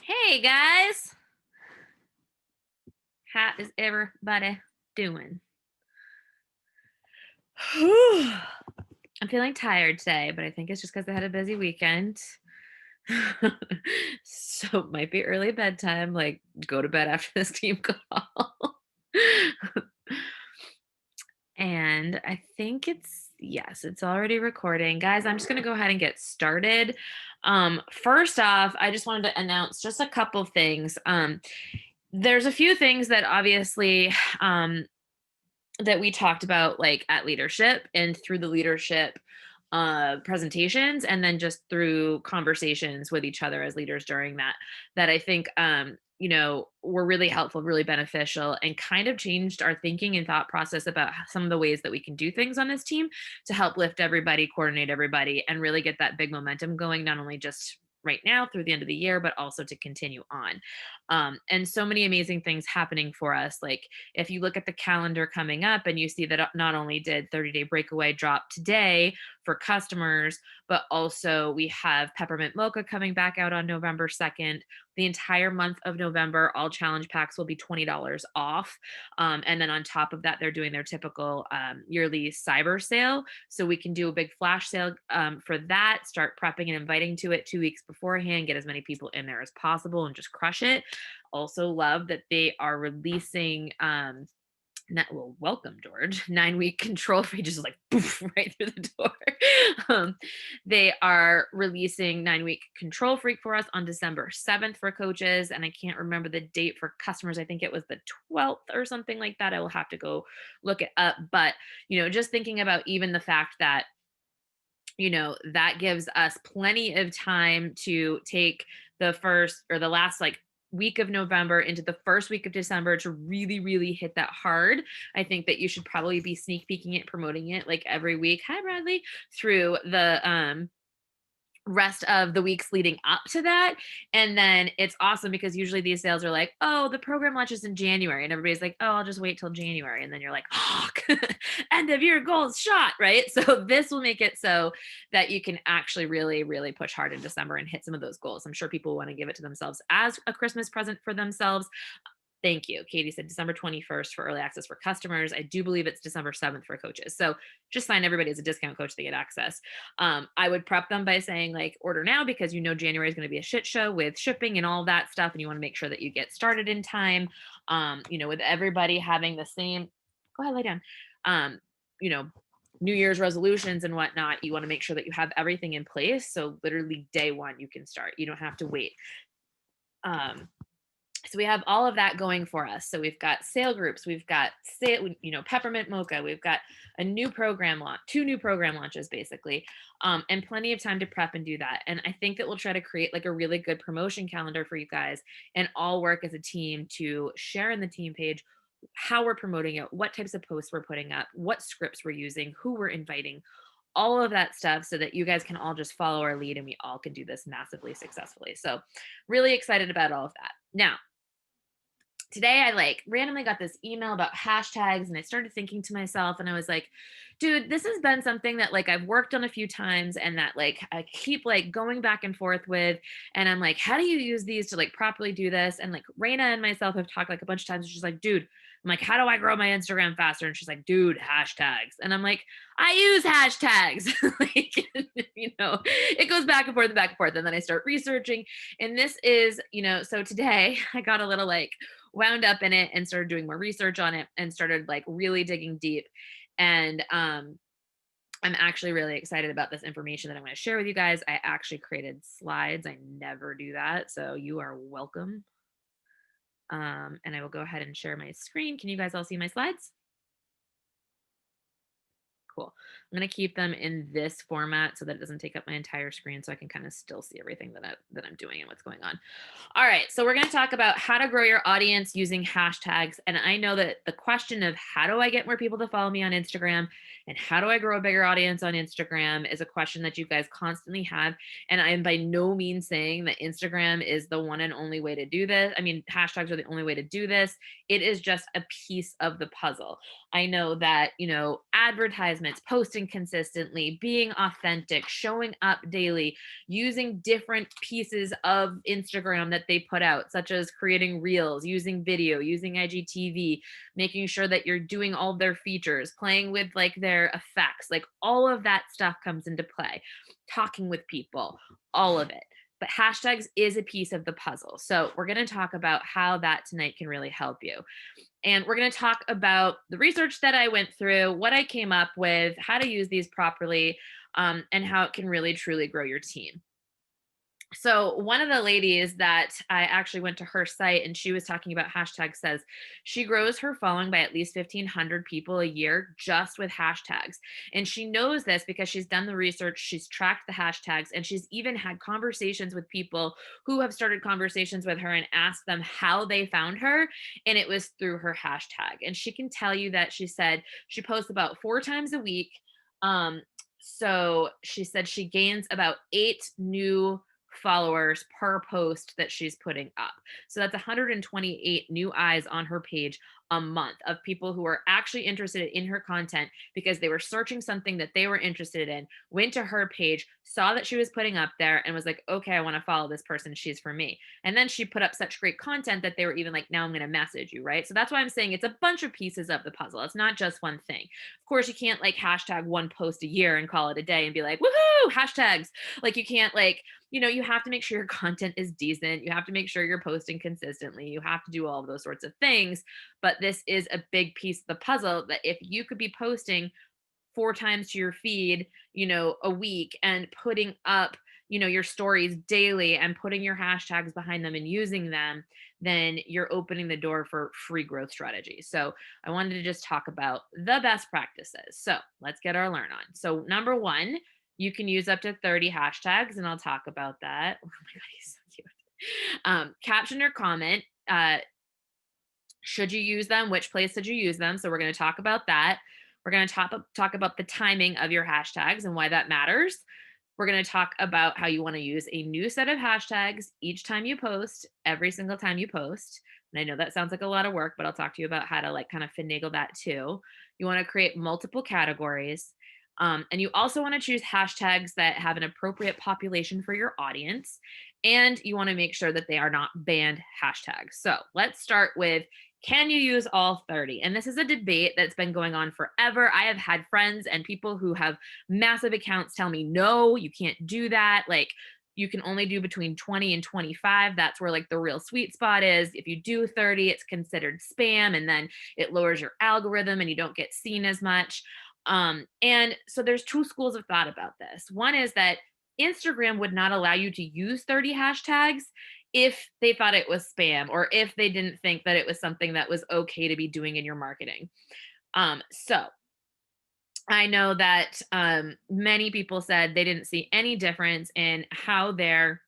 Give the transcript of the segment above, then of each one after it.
Hey guys, how is everybody doing? I'm feeling tired today, but I think it's just because I had a busy weekend. So it might be early bedtime, like go to bed after this team call. And I think yes, it's already recording. Guys, I'm just gonna go ahead and get started. First off, I just wanted to announce just a couple things. There's a few things that obviously that we talked about like at leadership and through the leadership presentations and then just through conversations with each other as leaders during that I think were really helpful, really beneficial, and kind of changed our thinking and thought process about some of the ways that we can do things on this team to help lift everybody, coordinate everybody, and really get that big momentum going, not only just right now through the end of the year, but also to continue on. And so many amazing things happening for us. Like if you look at the calendar coming up and you see that not only did 30-day breakaway drop today for customers, but also we have peppermint mocha coming back out on November 2nd. The entire month of November, all challenge packs will be $20 off. And then on top of that, they're doing their typical yearly cyber sale. So we can do a big flash sale for that, start prepping and inviting to it 2 weeks beforehand, get as many people in there as possible and just crush it. Also love that they are releasing well, welcome, George. 9 week control free, just like poof, right through the door. They are releasing 9 week control freak for us on December 7th for coaches. And I can't remember the date for customers. I think it was the 12th or something like that. I will have to go look it up. But, just thinking about even the fact that that gives us plenty of time to take the first or the last like week of November into the first week of December to really, really hit that hard. I think that you should probably be sneak peeking it, promoting it like every week. Hi, Bradley, through the rest of the weeks leading up to that. And then it's awesome because usually these sales are like, oh, the program launches in January. And everybody's like, oh, I'll just wait till January. And then you're like, oh, end of year goals shot, right? So this will make it so that you can actually really, really push hard in December and hit some of those goals. I'm sure people want to give it to themselves as a Christmas present for themselves. Thank you. Katie said December 21st for early access for customers. I do believe it's December 7th for coaches. So just sign everybody as a discount coach to get access. I would prep them by saying, like, order now because January is going to be a shit show with shipping and all that stuff. And you want to make sure that you get started in time, with everybody having the same, go ahead, lay down, um, you know, New Year's resolutions and whatnot. You want to make sure that you have everything in place. So literally day one, you can start. You don't have to wait. So we have all of that going for us. So we've got sale groups, we've got peppermint mocha, we've got a new program launch, two new program launches basically, and plenty of time to prep and do that. And I think that we'll try to create like a really good promotion calendar for you guys and all work as a team to share in the team page how we're promoting it, what types of posts we're putting up, what scripts we're using, who we're inviting, all of that stuff so that you guys can all just follow our lead and we all can do this massively successfully. So really excited about all of that. Now, today I like randomly got this email about hashtags and I started thinking to myself and I was like, dude, this has been something that like I've worked on a few times and that like I keep like going back and forth with. And I'm like, how do you use these to like properly do this? And like Raina and myself have talked like a bunch of times. And she's like, dude, I'm like, how do I grow my Instagram faster? And she's like, dude, hashtags. And I'm like, I use hashtags. Like, it goes back and forth and back and forth. And then I start researching. And this is, so today I got a little like wound up in it and started doing more research on it and started like really digging deep. And I'm actually really excited about this information that I'm going to share with you guys. I actually created slides. I never do that. So you are welcome. And I will go ahead and share my screen. Can you guys all see my slides? Cool. I'm going to keep them in this format so that it doesn't take up my entire screen so I can kind of still see everything that I'm doing and what's going on. All right, so we're going to talk about how to grow your audience using hashtags. And I know that the question of how do I get more people to follow me on Instagram and how do I grow a bigger audience on Instagram is a question that you guys constantly have. And I am by no means saying that Instagram is the one and only way to do this. I mean, hashtags are the only way to do this. It is just a piece of the puzzle. I know that, advertisements, posting posting consistently, being authentic, showing up daily, using different pieces of Instagram that they put out, such as creating reels, using video, using IGTV, making sure that you're doing all their features, playing with like their effects, like all of that stuff comes into play, talking with people, all of it. But hashtags is a piece of the puzzle. So we're going to talk about how that tonight can really help you. And we're going to talk about the research that I went through, what I came up with, how to use these properly, and how it can really truly grow your team. So one of the ladies that I actually went to her site and she was talking about hashtags says she grows her following by at least 1,500 people a year just with hashtags. And she knows this because she's done the research, she's tracked the hashtags, and she's even had conversations with people who have started conversations with her and asked them how they found her. And it was through her hashtag. And she can tell you that she said she posts about 4 times a week. So she said she gains about 8 new followers per post that she's putting up. So that's 128 new eyes on her page a month of people who are actually interested in her content because they were searching something that they were interested in, went to her page, saw that she was putting up there and was like, okay, I want to follow this person. She's for me. And then she put up such great content that they were even like, now I'm going to message you, right? So that's why I'm saying it's a bunch of pieces of the puzzle. It's not just one thing. Of course, you can't like hashtag one post a year and call it a day and be like, woohoo, hashtags. Like you can't like, you have to make sure your content is decent. You have to make sure you're posting consistently. You have to do all of those sorts of things. But this is a big piece of the puzzle that if you could be posting 4 times to your feed, a week and putting up, your stories daily and putting your hashtags behind them and using them, then you're opening the door for free growth strategies. So I wanted to just talk about the best practices. So let's get our learn on. So number one, you can use up to 30 hashtags, and I'll talk about that. Oh my God, he's so cute. Caption or comment. Should you use them? Which place did you use them? So we're going to talk about that. We're going to talk about the timing of your hashtags and why that matters. We're going to talk about how you want to use a new set of hashtags each time you post, every single time you post. And I know that sounds like a lot of work, but I'll talk to you about how to like kind of finagle that too. You want to create multiple categories. And you also want to choose hashtags that have an appropriate population for your audience. And you want to make sure that they are not banned hashtags. So let's start with, can you use all 30? And this is a debate that's been going on forever. I have had friends and people who have massive accounts tell me, no, you can't do that. Like, you can only do between 20 and 25. That's where like the real sweet spot is. If you do 30, it's considered spam and then it lowers your algorithm and you don't get seen as much. And so there's 2 schools of thought about this. One is that Instagram would not allow you to use 30 hashtags if they thought it was spam or if they didn't think that it was something that was okay to be doing in your marketing. So I know that many people said they didn't see any difference in how their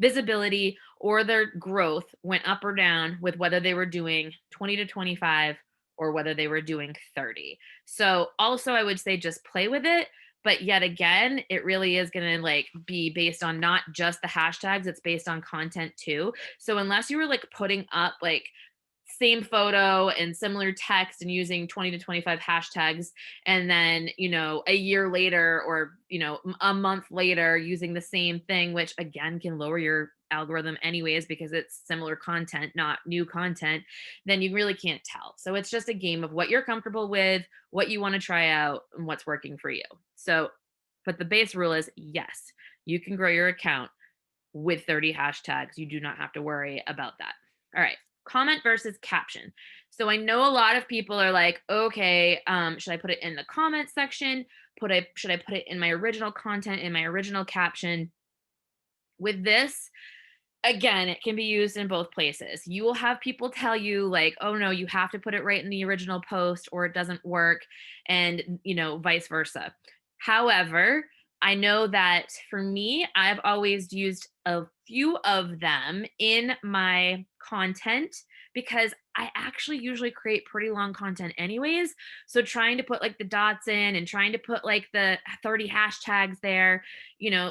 visibility or their growth went up or down with whether they were doing 20 to 25 or whether they were doing 30. So also I would say just play with it. But yet again, it really is going to like be based on not just the hashtags, it's based on content too. So unless you were like putting up like same photo and similar text and using 20 to 25 hashtags, and then a year later or a month later using the same thing, which again can lower your algorithm anyways because it's similar content, not new content, then you really can't tell. So it's just a game of what you're comfortable with, what you want to try out, and what's working for you. So but the base rule is, yes, you can grow your account with 30 hashtags. You do not have to worry about that. All right. Comment versus caption. So I know a lot of people are like, okay, should I put it in the comment section? Should I put it in my original content, in my original caption? With this, again, it can be used in both places. You will have people tell you like, oh no, you have to put it right in the original post or it doesn't work, and vice versa. However, I know that for me, I've always used a few of them in my content because I actually usually create pretty long content anyways. So trying to put like the dots in and trying to put like the 30 hashtags there,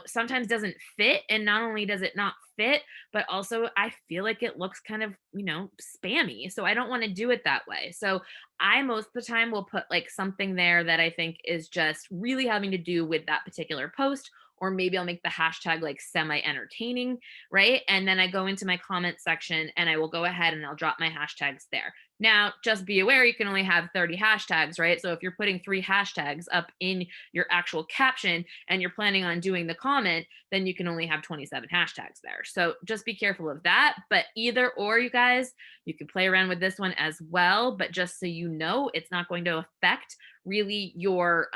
sometimes doesn't fit. And not only does it not fit, but also I feel like it looks kind of, spammy. So I don't want to do it that way. So I most of the time will put like something there that I think is just really having to do with that particular post. Or maybe I'll make the hashtag like semi entertaining, right? And then I go into my comment section and I will go ahead and I'll drop my hashtags there. Now, just be aware you can only have 30 hashtags, right? So if you're putting 3 hashtags up in your actual caption and you're planning on doing the comment, then you can only have 27 hashtags there. So just be careful of that. But either or, you guys, you can play around with this one as well. But just so you know, it's not going to affect really your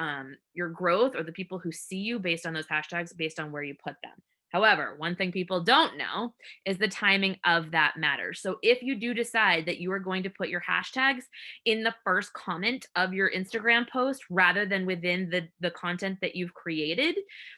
growth or the people who see you based on those hashtags based on where you put them. However, one thing people don't know is the timing of that matters. So if you do decide that you are going to put your hashtags in the first comment of your Instagram post rather than within the content that you've created,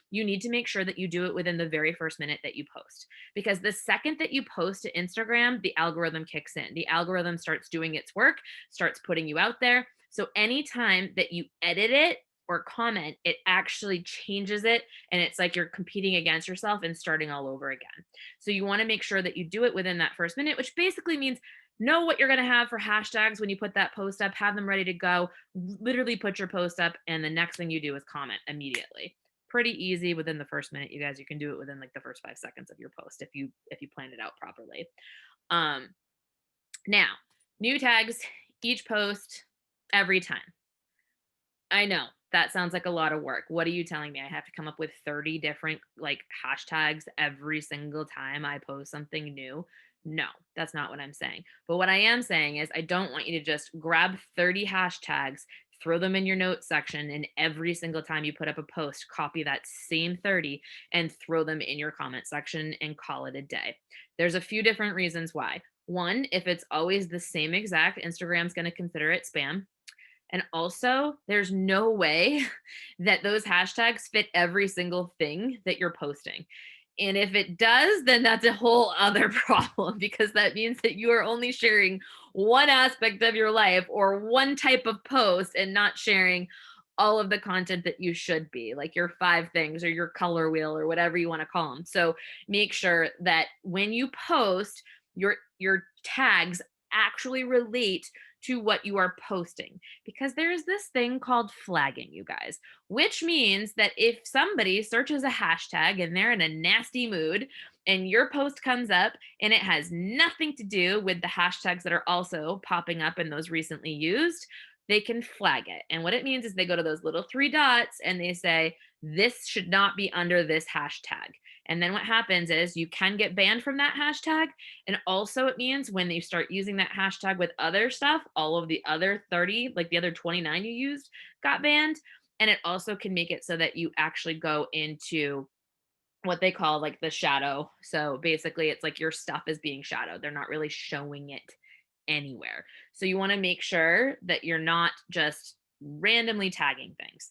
you need to make sure that you do it within the very first minute that you post. Because the second that you post to Instagram, the algorithm kicks in. The algorithm starts doing its work, starts putting you out there. So anytime that you edit it or comment, it actually changes it. And it's like you're competing against yourself and starting all over again. So you want to make sure that you do it within that first minute, which basically means know what you're going to have for hashtags when you put that post up, have them ready to go, literally put your post up. And the next thing you do is comment immediately. Pretty easy within the first minute, you guys. You can do it within like the first 5 seconds of your post if you plan it out properly. Now, new tags each post every time. I know that sounds like a lot of work. What are you telling me? I have to come up with 30 different like hashtags every single time I post something new? No, that's not what I'm saying. But what I am saying is I don't want you to just grab 30 hashtags, throw them in your notes section, and every single time you put up a post, copy that same 30 and throw them in your comment section and call it a day. There's a few different reasons why. One, if it's always the same exact, Instagram's going to consider it spam. And also, there's no way that those hashtags fit every single thing that you're posting. And if it does, then that's a whole other problem because that means that you are only sharing one aspect of your life or one type of post and not sharing all of the content that you should be, like your 5 things or your color wheel or whatever you want to call them. So make sure that when you post, your tags actually relate to what you are posting, because there's this thing called flagging, you guys, which means that if somebody searches a hashtag and they're in a nasty mood and your post comes up and it has nothing to do with the hashtags that are also popping up in those recently used, they can flag it. And what it means is they go to those little 3 dots and they say, this should not be under this hashtag. And then what happens is you can get banned from that hashtag. And also, it means when you start using that hashtag with other stuff, all of the other 30, like the other 29 you used, got banned. And it also can make it so that you actually go into what they call like the shadow. So basically, it's like your stuff is being shadowed. They're not really showing it anywhere. So you want to make sure that you're not just randomly tagging things.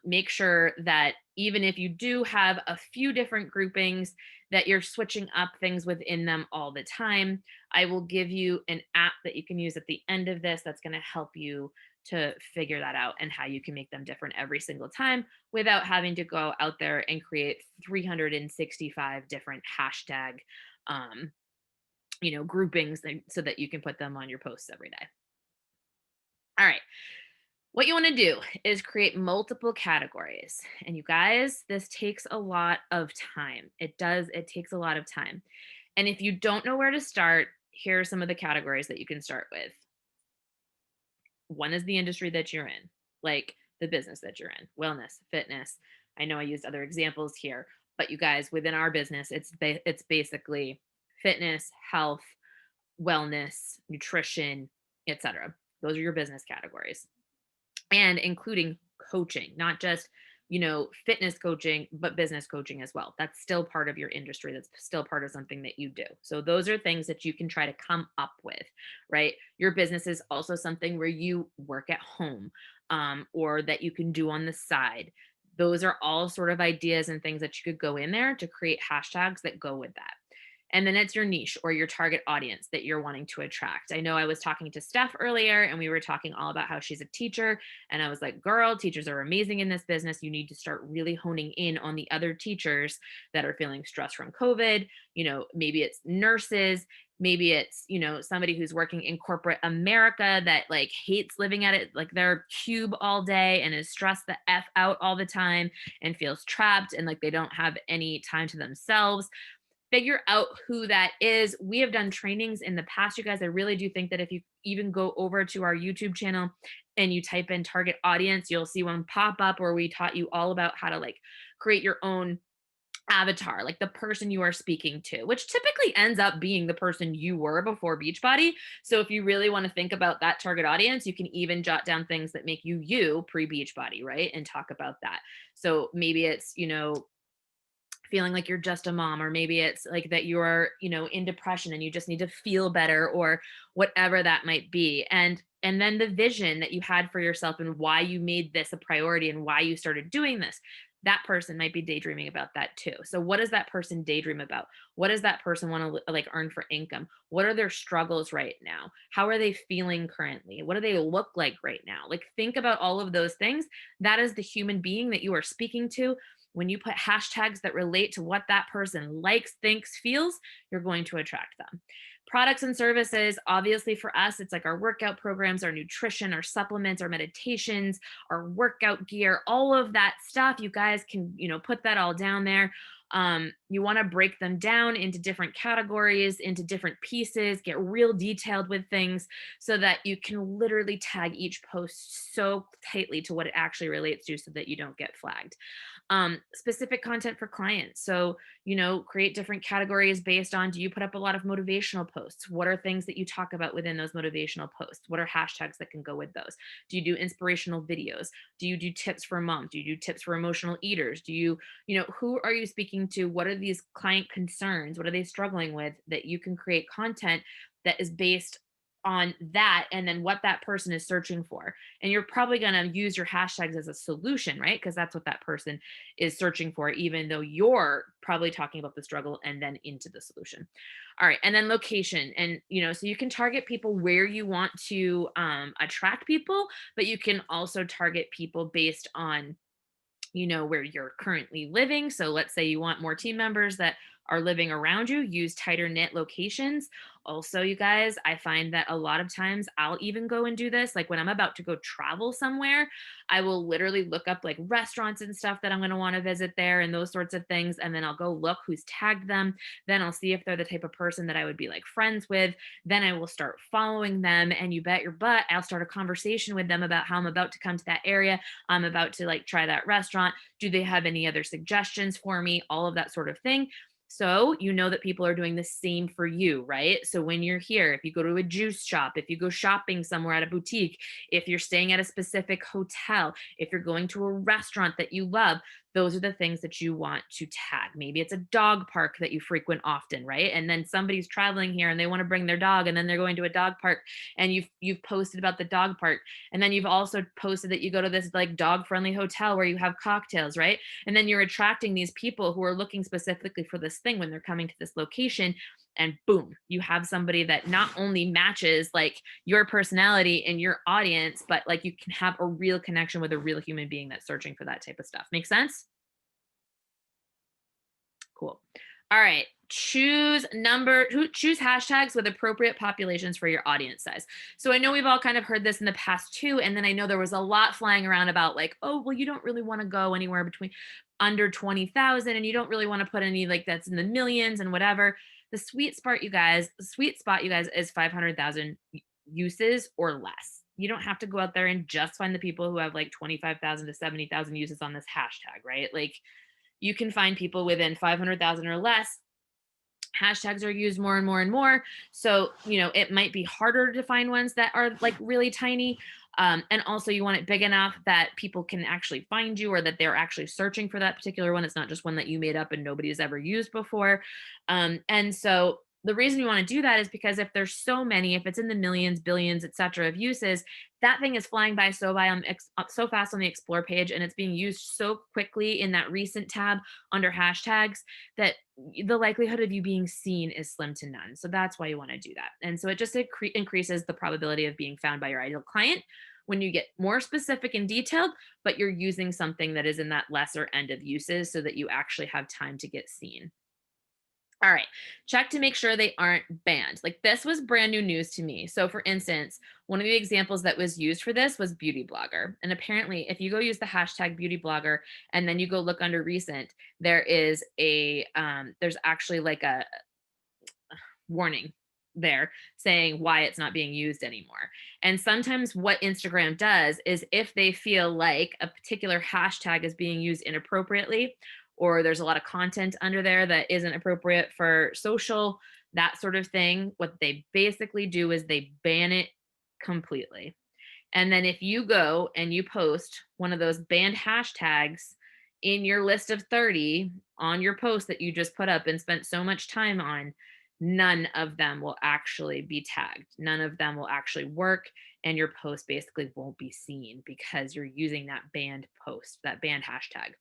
Make sure that even if you do have a few different groupings, that you're switching up things within them all the time. I will give you an app that you can use at the end of this that's going to help you to figure that out and how you can make them different every single time without having to go out there and create 365 different hashtag groupings so that you can put them on your posts every day. All right. What you want to do is create multiple categories. And you guys, this takes a lot of time. It takes a lot of time. And if you don't know where to start, here are some of the categories that you can start with. One is the industry that you're in, like the business that you're in, wellness, fitness. I know I used other examples here, but you guys, within our business, it's basically fitness, health, wellness, nutrition, etc. Those are your business categories. And including coaching, not just, fitness coaching, but business coaching as well. That's still part of your industry. That's still part of something that you do. So those are things that you can try to come up with, right? Your business is also something where you work at home, or that you can do on the side. Those are all sort of ideas and things that you could go in there to create hashtags that go with that. And then it's your niche or your target audience that you're wanting to attract. I know I was talking to Steph earlier and we were talking all about how she's a teacher. And I was like, girl, teachers are amazing in this business. You need to start really honing in on the other teachers that are feeling stressed from COVID. Maybe it's nurses, maybe it's somebody who's working in corporate America that like hates living at it like their cube all day and is stressed the f out all the time and feels trapped and like they don't have any time to themselves. Figure out who that is. We have done trainings in the past, you guys. I really do think that if you even go over to our YouTube channel and you type in target audience, you'll see one pop up where we taught you all about how to like create your own avatar, like the person you are speaking to, which typically ends up being the person you were before Beachbody. So if you really want to think about that target audience, you can even jot down things that make you pre Beachbody, right? And talk about that. So maybe it's, feeling like you're just a mom, or maybe it's like that you're in depression and you just need to feel better, or whatever that might be. And then the vision that you had for yourself and why you made this a priority and why you started doing this, that person might be daydreaming about that too. So what does that person daydream about? What does that person want to like earn for income? What are their struggles right now? How are they feeling currently? What do they look like right now? Like think about all of those things. That is the human being that you are speaking to. When you put hashtags that relate to what that person likes, thinks, feels, you're going to attract them. Products and services, obviously for us, it's like our workout programs, our nutrition, our supplements, our meditations, our workout gear, all of that stuff. You guys can, put that all down there. You want to break them down into different categories, into different pieces, get real detailed with things so that you can literally tag each post so tightly to what it actually relates to so that you don't get flagged. Specific content for clients. So, create different categories based on, do you put up a lot of motivational posts? What are things that you talk about within those motivational posts? What are hashtags that can go with those? Do you do inspirational videos? Do you do tips for moms? Do you do tips for emotional eaters? Do you, who are you speaking to? What are these client concerns? What are they struggling with that you can create content that is based on that and then what that person is searching for? And you're probably going to use your hashtags as a solution, right? Because that's what that person is searching for, even though you're probably talking about the struggle and then into the solution. All right. And then location. And, so you can target people where you want to attract people, but you can also target people based on where you're currently living. So let's say you want more team members that are living around you, use tighter knit locations. Also, you guys, I find that a lot of times I'll even go and do this. Like when I'm about to go travel somewhere, I will literally look up like restaurants and stuff that I'm going to want to visit there and those sorts of things. And then I'll go look who's tagged them. Then I'll see if they're the type of person that I would be like friends with. Then I will start following them. And you bet your butt, I'll start a conversation with them about how I'm about to come to that area. I'm about to like try that restaurant. Do they have any other suggestions for me? All of that sort of thing. So you know that people are doing the same for you, right? So when you're here, if you go to a juice shop, if you go shopping somewhere at a boutique, if you're staying at a specific hotel, if you're going to a restaurant that you love, those are the things that you want to tag. Maybe it's a dog park that you frequent often, right? And then somebody's traveling here and they want to bring their dog and then they're going to a dog park and you've posted about the dog park. And then you've also posted that you go to this like dog friendly hotel where you have cocktails, right? And then you're attracting these people who are looking specifically for this thing when they're coming to this location. And boom, you have somebody that not only matches like your personality and your audience, but like you can have a real connection with a real human being that's searching for that type of stuff. Make sense? Cool. All right. Choose hashtags with appropriate populations for your audience size. So I know we've all kind of heard this in the past too. And then I know there was a lot flying around about like, oh, well, you don't really want to go anywhere between under 20,000 and you don't really want to put any like that's in the millions and whatever. The sweet spot, you guys, is 500,000 uses or less. You don't have to go out there and just find the people who have like 25,000 to 70,000 uses on this hashtag, right? Like you can find people within 500,000 or less. Hashtags are used more and more and more. So, it might be harder to find ones that are like really tiny. And also you want it big enough that people can actually find you or that they're actually searching for that particular one. It's not just one that you made up and nobody has ever used before. And so the reason you want to do that is because if there's so many, if it's in the millions, billions, et cetera, of uses, that thing is flying so fast on the explore page, and it's being used so quickly in that recent tab under hashtags that the likelihood of you being seen is slim to none. So that's why you want to do that. And so it just increases the probability of being found by your ideal client when you get more specific and detailed, but you're using something that is in that lesser end of uses so that you actually have time to get seen. All right. Check to make sure they aren't banned. Like this was brand new news to me. So, for instance, one of the examples that was used for this was beauty blogger. And apparently, if you go use the hashtag beauty blogger and then you go look under recent, there's actually like a warning there saying why it's not being used anymore. And sometimes what Instagram does is if they feel like a particular hashtag is being used inappropriately, or there's a lot of content under there that isn't appropriate for social, that sort of thing, what they basically do is they ban it completely. And then if you go and you post one of those banned hashtags in your list of 30 on your post that you just put up and spent so much time on, none of them will actually be tagged. None of them will actually work. And your post basically won't be seen because you're using that banned post, that banned hashtag.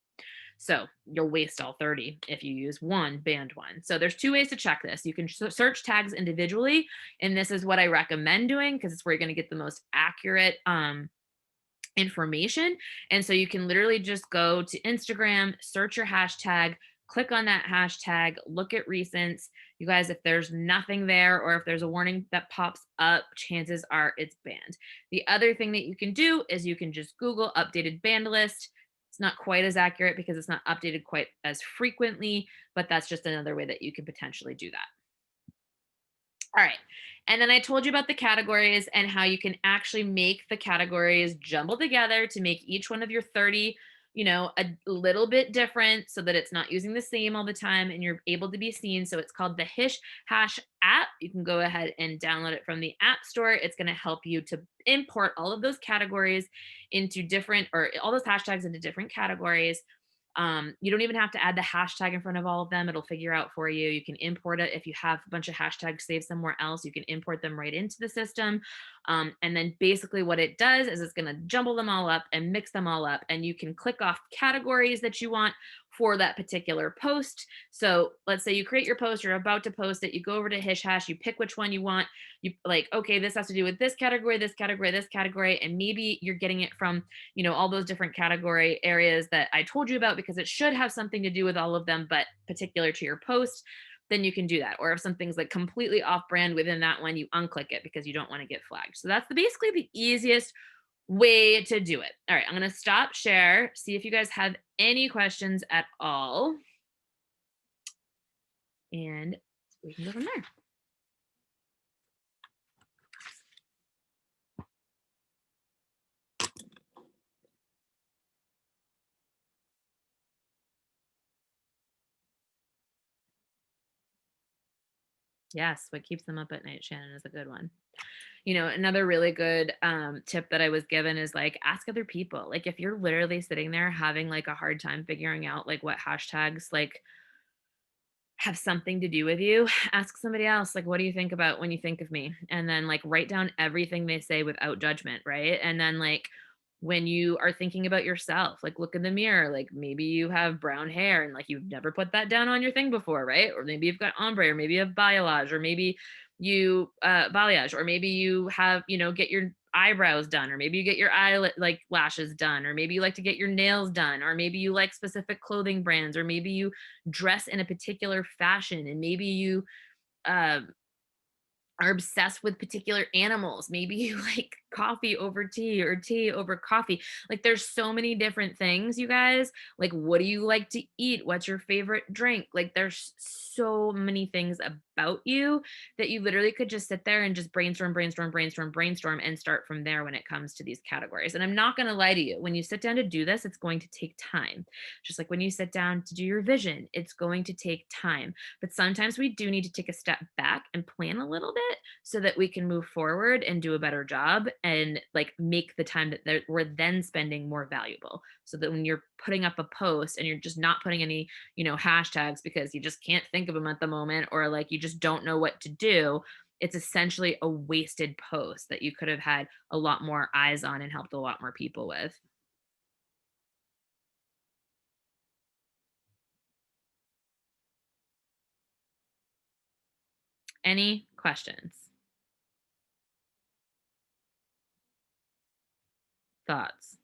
So you'll waste all 30 if you use one banned one. So there's two ways to check this. You can search tags individually, and this is what I recommend doing because it's where you're going to get the most accurate information. And so you can literally just go to Instagram, search your hashtag, click on that hashtag, look at recents. You guys, if there's nothing there or if there's a warning that pops up, chances are it's banned. The other thing that you can do is you can just Google updated banned list. It's not quite as accurate because it's not updated quite as frequently, but that's just another way that you can potentially do that. All right. And then I told you about the categories and how you can actually make the categories jumble together to make each one of your 30, a little bit different so that it's not using the same all the time and you're able to be seen. So it's called the Hish Hash app. You can go ahead and download it from the App Store. It's going to help you to import all of those categories into different, or all those hashtags into different categories. You don't even have to add the hashtag in front of all of them. It'll figure out for you. You can import it. If you have a bunch of hashtags saved somewhere else, you can import them right into the system. And then basically what it does is it's going to jumble them all up and mix them all up. And you can click off categories that you want for that particular post. So let's say you create your post, you're about to post it, you go over to Hish Hash, you pick which one you want. You like, okay, this has to do with this category, this category, this category. And maybe you're getting it from all those different category areas that I told you about because it should have something to do with all of them, but particular to your post, then you can do that. Or if something's like completely off brand within that one, you unclick it because you don't want to get flagged. So that's basically the easiest way to do it. All right, I'm going to stop share, see if you guys have any questions at all. And we can go from there. Yes, what keeps them up at night, Shannon, is a good one. Another really good tip that I was given is like ask other people. Like if you're literally sitting there having like a hard time figuring out like what hashtags like have something to do with you, ask somebody else, like, what do you think about when you think of me? And then like write down everything they say without judgment, right? And then like when you are thinking about yourself, like look in the mirror, like maybe you have brown hair and like you've never put that down on your thing before, right? Or maybe you've got ombre, or maybe you have balayage, or maybe you balayage, or maybe you have, get your eyebrows done, or maybe you get your like lashes done, or maybe you like to get your nails done, or maybe you like specific clothing brands, or maybe you dress in a particular fashion, and maybe you uh, are obsessed with particular animals. Maybe you like coffee over tea or tea over coffee. Like there's so many different things, you guys. Like what do you like to eat? What's your favorite drink? Like there's so many things about you that you literally could just sit there and just brainstorm and start from there when it comes to these categories. And I'm not going to lie to you. When you sit down to do this, it's going to take time. Just like when you sit down to do your vision, it's going to take time. But sometimes we do need to take a step back and plan a little bit so that we can move forward and do a better job and like make the time that we're then spending more valuable. So that when you're putting up a post and you're just not putting any, hashtags because you just can't think of them at the moment, or like you just don't know what to do, it's essentially a wasted post that you could have had a lot more eyes on and helped a lot more people with. Any questions? Thoughts?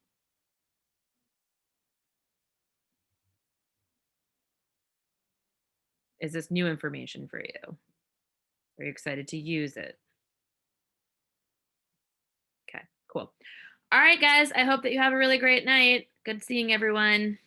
Is this new information for you? Are you excited to use it? Okay, cool. All right, guys. I hope that you have a really great night. Good seeing everyone.